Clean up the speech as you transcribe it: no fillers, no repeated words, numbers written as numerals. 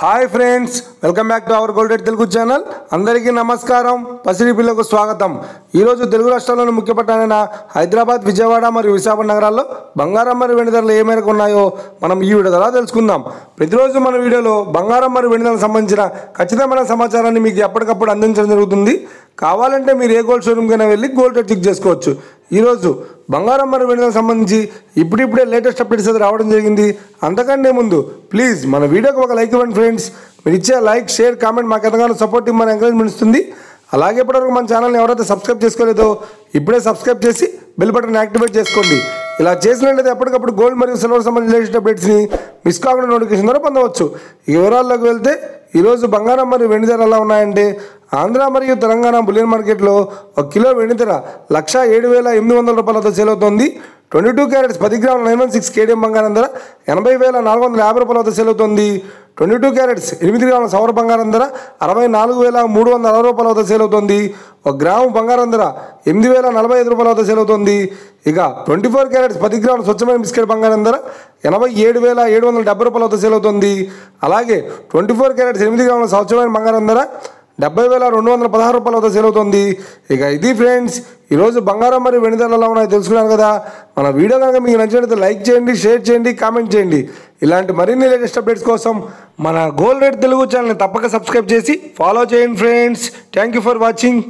Hi friends welcome back to our gold rate Telugu channel अंदरिकी नमस्कारम पसिडी पिल्लकु स्वागतम। ఈ రోజు తెలుగు రాష్ట్రాల్లోని ముఖ్య పట్టణాలైన హైదరాబాద్, విజయవాడ మరియు విశాఖపట్నం నగరాల్లో బంగారం మరియు వెండి ధరలు ఏ మేరకు ఉన్నాయో మనం ఈ వీడియో ద్వారా తెలుసుకుందాం। ప్రతిరోజు మన వీడియోలో బంగారం మరియు వెండి ధరలకు సంబంధించిన ఖచ్చితమైన సమాచారాన్ని మీకు ఎప్పటికప్పుడు అందించడం జరుగుతుంది। కావాలంటే మీరు ఏ గోల్డ్ షోరూమ్ కైనా వెళ్ళి గోల్డ్ రేట్ చెక్ చేసుకోవచ్చు। ఈ రోజు బంగారం మరియు వెండి ధరలకు సంబంధించి ఇప్పుడిప్పుడే లేటెస్ట్ అప్డేట్స్ అయితే రావడం జరిగింది। అంతకంటే ముందు ప్లీజ్ మన వీడియోకి ఒక లైక్ ఇవ్వండి ఫ్రెండ్స్। మీరు ఇచ్చే లైక్, షేర్, కామెంట్ మాకు ఎంతగానో సపోర్టివ్ మన ఎంకరేజ్మెంట్ ఇస్తుంది। అలాగే ఇప్పటివరకు మన ఛానల్ని ఎవరైతే సబ్స్క్రైబ్ చేసుకోలేదో ఇప్పుడే సబ్స్క్రైబ్ చేసి బెల్ బటన్ యాక్టివేట్ చేసుకోండి। ఇలా చేసినట్లయితే ఎప్పటికప్పుడు గోల్డ్ మరియు సిల్వర్ సంబంధించిన లేటెస్ట్ అప్డేట్స్ని మిస్ కాకుండా నోటిఫికేషన్ ద్వారా పొందవచ్చు। ఈ వివరాల్లోకి వెళ్తే ఈరోజు బంగారం మరియు వెండి ధర ఎలా ఉన్నాయంటే ఆంధ్ర మరియు తెలంగాణ బులియన్ మార్కెట్లో 1 కిలో వెండి ధర 1,07,800 రూపాయలతో సేల్ అవుతోంది। 22 క్యారెట్స్ 10 గ్రాముల 916 కేడిఎం బంగారం ధర 80,450 రూపాయలతో సేల్ అవుతోంది। 22 క్యారెట్స్ 8 గ్రాముల సవర బంగారం ధర 64,360 రూపాయలతో సేల్ అవుతోంది। 1 గ్రాము బంగారం ధర 8,045 రూపాయలతో సేల్ అవుతోంది। ఇక 24 క్యారెట్స్ 10 గ్రాముల స్వచ్ఛమైన బిస్కెట్ బంగారం ధర 87,770 రూపాయలతో సేల్ అవుతోంది। అలాగే 24 క్యారెట్స్ 8 గ్రాముల స్వచ్ఛమైన బంగారం ధర 70,216 రూపాయలతో సేల్ అవుతుంది। ఇక ఇది ఫ్రెండ్స్ ఈరోజు బంగారం మరియు వెండి ధరలు ఎలా ఉన్నాయో తెలుసుకున్నాను కదా। మన వీడియో కనుక మీకు నచ్చినట్లయితే లైక్ చేయండి, షేర్ చేయండి, కామెంట్ చేయండి। ఇలాంటి మరిన్ని లేటెస్ట్ అప్డేట్స్ కోసం మన గోల్డ్ రేట్ తెలుగు ఛానల్ని తప్పక సబ్స్క్రైబ్ చేసి ఫాలో చేయండి friends. Thank you for watching.